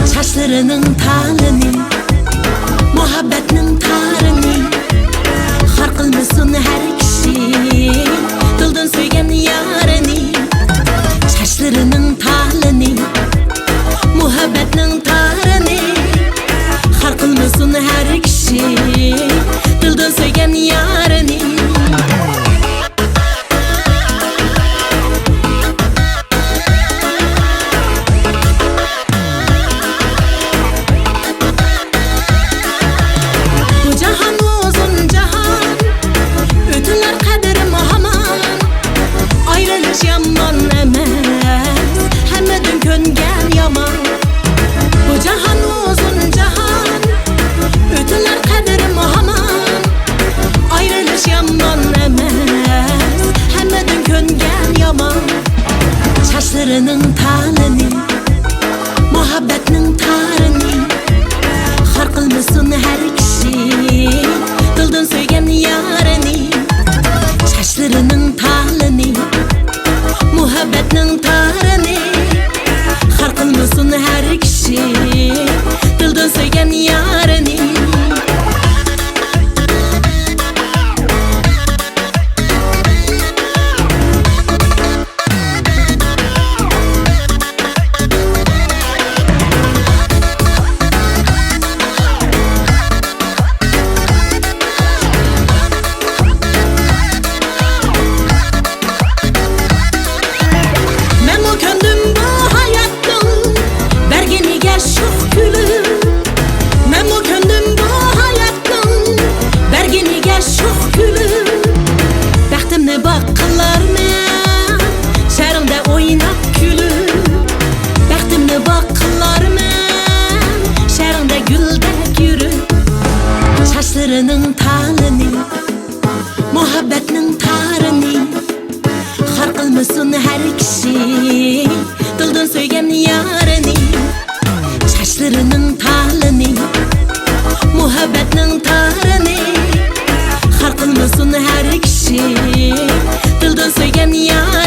Saçlarının talini, muhabbetinin tarını, har kılmasın her kişi, dıldan söygen yarını. Saçlarının talini, muhabbetinin tarını, har kılmasın her kişi, dıldan söygen yarını. Yaman emes, hemmedin köngen yaman. Bu cahan uzun cahan, ötüler kaderim haman. Ayrılış yaman emes, hemmedin köngen yaman. Saçlarının talini, muhabbetinin tarını, har kılmasın her kişi, dıldan söygen yarını. Saçlarının talini, muhabbetinin tarını, har kılmasın her kişi, dıldan söygen yarını. Saçlarının talini, muhabbetinin tarını, har kılmasın her kişi, dıldan söygen yarını. Saçlarının talini, muhabbetinin tarını, har kılmasın her kişi, dıldan söygen yarını.